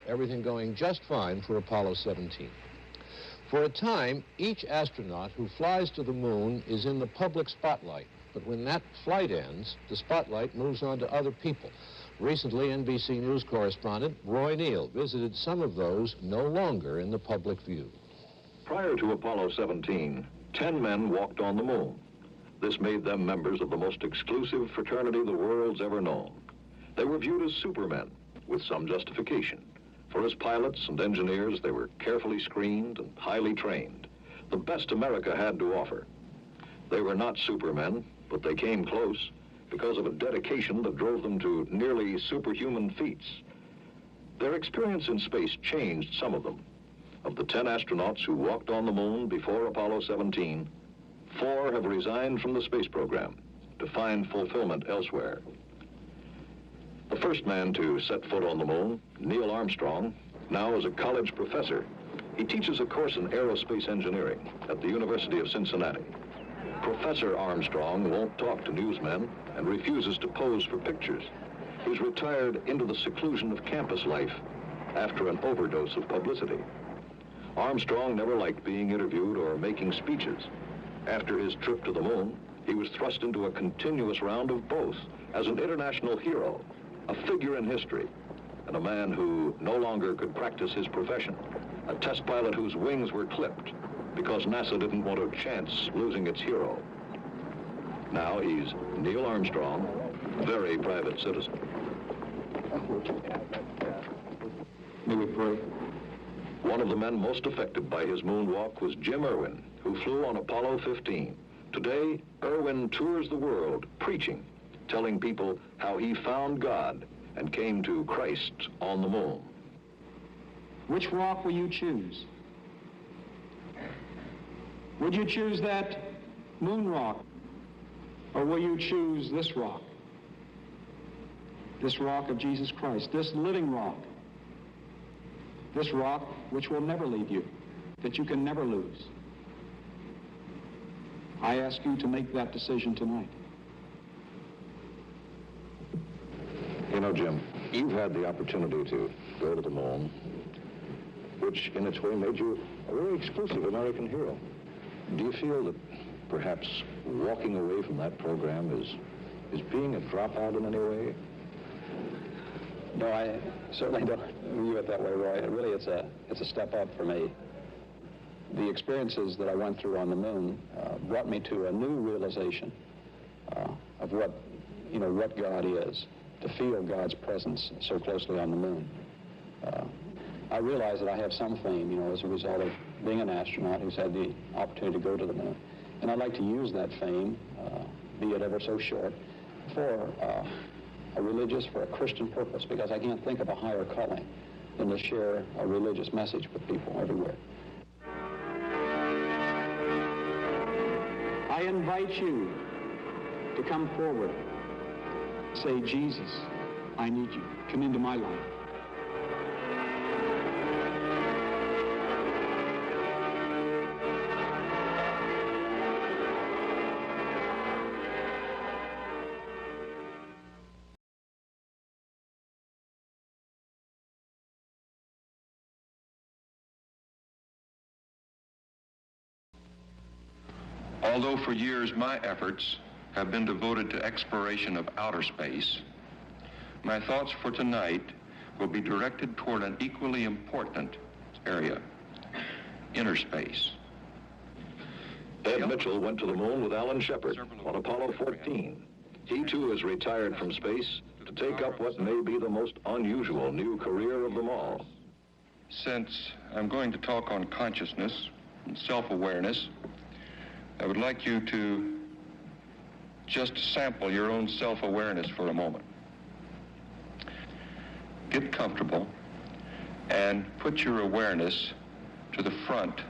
everything going just fine for Apollo 17. For a time, each astronaut who flies to the moon is in the public spotlight. But when that flight ends, the spotlight moves on to other people. Recently, NBC News correspondent Roy Neal visited some of those no longer in the public view. Prior to Apollo 17, 10 men walked on the moon. This made them members of the most exclusive fraternity the world's ever known. They were viewed as supermen, with some justification. For as pilots and engineers, they were carefully screened and highly trained, the best America had to offer. They were not supermen, but they came close because of a dedication that drove them to nearly superhuman feats. Their experience in space changed some of them. Of the 10 astronauts who walked on the moon before Apollo 17, 4 have resigned from the space program to find fulfillment elsewhere. The first man to set foot on the moon, Neil Armstrong, now is a college professor. He teaches a course in aerospace engineering at the University of Cincinnati. Professor Armstrong won't talk to newsmen and refuses to pose for pictures. He's retired into the seclusion of campus life after an overdose of publicity. Armstrong never liked being interviewed or making speeches. After his trip to the moon, he was thrust into a continuous round of both as an international hero, a figure in history, and a man who no longer could practice his profession, a test pilot whose wings were clipped because NASA didn't want a chance losing its hero. Now he's Neil Armstrong, very private citizen. May we pray? One of the men most affected by his moonwalk was Jim Irwin, who flew on Apollo 15. Today, Irwin tours the world preaching, telling people how he found God and came to Christ on the moon. Which rock will you choose? Would you choose that moon rock? Or will you choose this rock? This rock of Jesus Christ, this living rock. This rock which will never leave you, that you can never lose. I ask you to make that decision tonight. You know, Jim, you've had the opportunity to go to the moon, which in its way made you a very exclusive American hero. Do you feel that perhaps walking away from that program is being a dropout in any way? No, I certainly don't view it that way, Roy. Really, it's a step up for me. The experiences that I went through on the moon brought me to a new realization of what God is, to feel God's presence so closely on the moon. I realize that I have some fame, as a result of being an astronaut who's had the opportunity to go to the moon. And I'd like to use that fame, be it ever so short, for a religious, for a Christian purpose, because I can't think of a higher calling than to share a religious message with people everywhere. I invite you to come forward. Say, Jesus, I need you. Come into my life. Although for years my efforts have been devoted to exploration of outer space, my thoughts for tonight will be directed toward an equally important area, inner space. Ed Mitchell went to the moon with Alan Shepard on Apollo 14. He too is retired from space to take up what may be the most unusual new career of them all. Since I'm going to talk on consciousness and self-awareness, I would like you to just sample your own self-awareness for a moment. Get comfortable and put your awareness to the front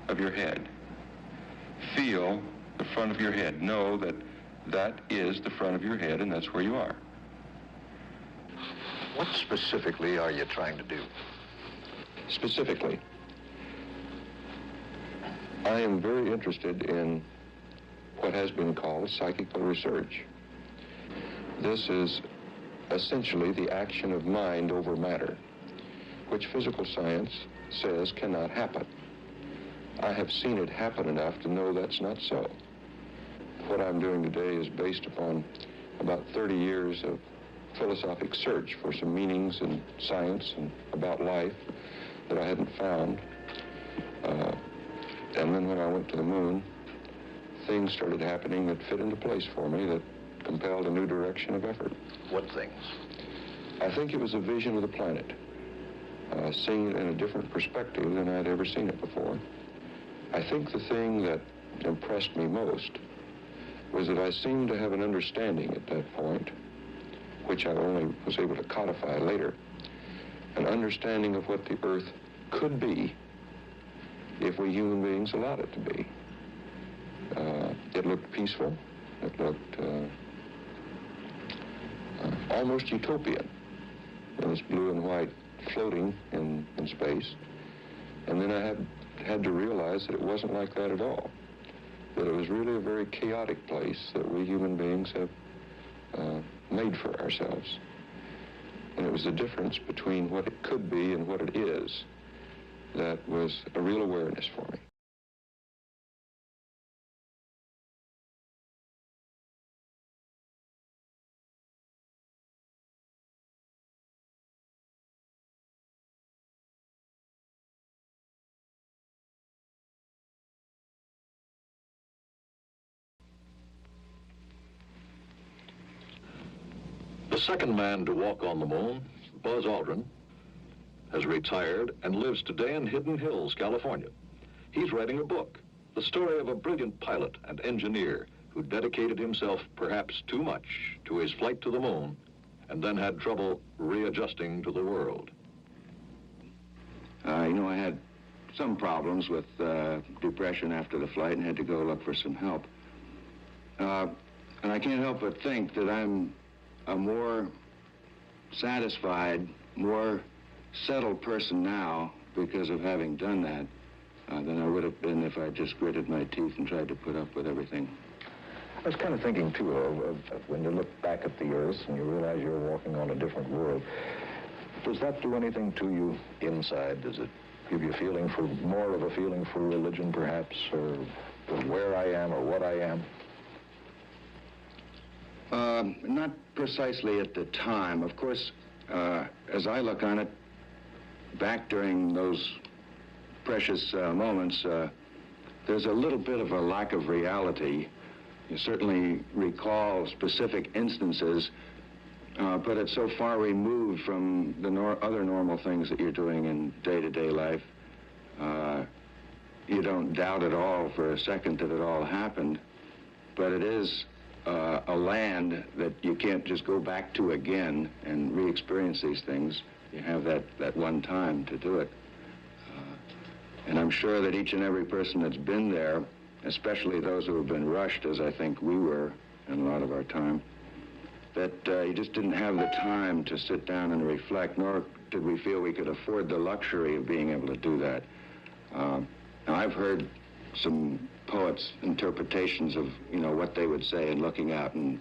of your head. Feel the front of your head. Know that that is the front of your head and that's where you are. What specifically are you trying to do? Specifically, I am very interested in what has been called psychical research. This is essentially the action of mind over matter. which physical science says cannot happen. I have seen it happen enough to know that's not so. What I'm doing today is based upon about 30 years of philosophic search for some meanings in science and about life that I hadn't found. And then when I went to the moon, things started happening that fit into place for me that compelled a new direction of effort. What things? I think it was a vision of the planet, seeing it in a different perspective than I'd ever seen it before. I think the thing that impressed me most was that I seemed to have an understanding at that point, which I only was able to codify later, an understanding of what the Earth could be if we human beings allowed it to be. It looked peaceful. It looked almost utopian. It was blue and white floating in space. And then I had to realize that it wasn't like that at all. That it was really a very chaotic place that we human beings have made for ourselves. And it was the difference between what it could be and what it is that was a real awareness for me. The second man to walk on the moon, Buzz Aldrin, has retired and lives today in Hidden Hills, California. He's writing a book, the story of a brilliant pilot and engineer who dedicated himself perhaps too much to his flight to the moon and then had trouble readjusting to the world. I had some problems with depression after the flight and had to go look for some help. And I can't help but think that I'm a more satisfied, more settled person now because of having done that than I would have been if I just gritted my teeth and tried to put up with everything. I was kind of thinking, too, of when you look back at the Earth and you realize you're walking on a different world, does that do anything to you inside? Does it give you a feeling for, more of a feeling for religion, perhaps, or where I am or what I am? Not precisely at the time. Of course, as I look on it, back during those precious moments, there's a little bit of a lack of reality. You certainly recall specific instances, but it's so far removed from the other normal things that you're doing in day-to-day life. You don't doubt at all for a second that it all happened, but it is a land that you can't just go back to again and re-experience these things. You have that one time to do it. And I'm sure that each and every person that's been there, especially those who have been rushed, as I think we were in a lot of our time, that you just didn't have the time to sit down and reflect, nor did we feel we could afford the luxury of being able to do that. Now, I've heard some poets' interpretations of, what they would say in looking out, and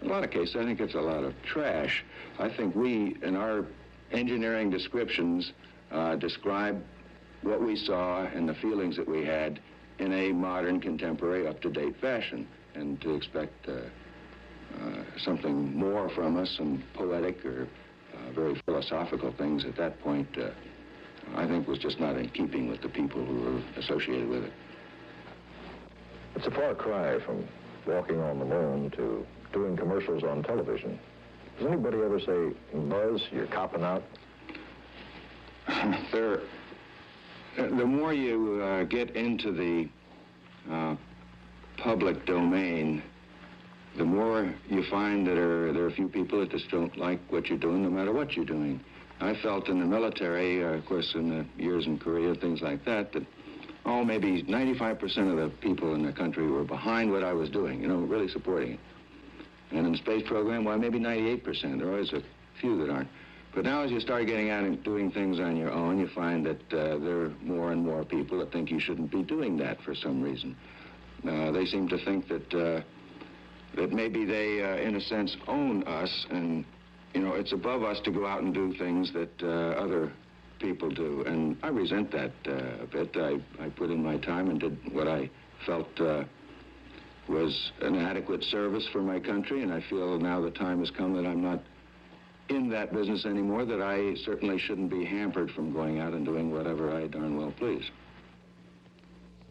in a lot of cases, I think it's a lot of trash. I think we, in our engineering descriptions, describe what we saw and the feelings that we had in a modern, contemporary, up-to-date fashion. And to expect something more from us, some poetic or very philosophical things at that point, I think was just not in keeping with the people who were associated with it. It's a far cry from walking on the moon to doing commercials on television. Does anybody ever say, Buzz, you're copping out? The more you get into the public domain, the more you find that there are a few people that just don't like what you're doing, no matter what you're doing. I felt in the military, of course, in the years in Korea, things like that, maybe 95% of the people in the country were behind what I was doing, really supporting it. And in the space program, maybe 98%. There are always a few that aren't. But now as you start getting out and doing things on your own, you find that there are more and more people that think you shouldn't be doing that for some reason. They seem to think that maybe they, in a sense, own us, and, it's above us to go out and do things that other people do, and I resent that a bit. I put in my time and did what I felt was an adequate service for my country, and I feel now the time has come that I'm not in that business anymore, that I certainly shouldn't be hampered from going out and doing whatever I darn well please.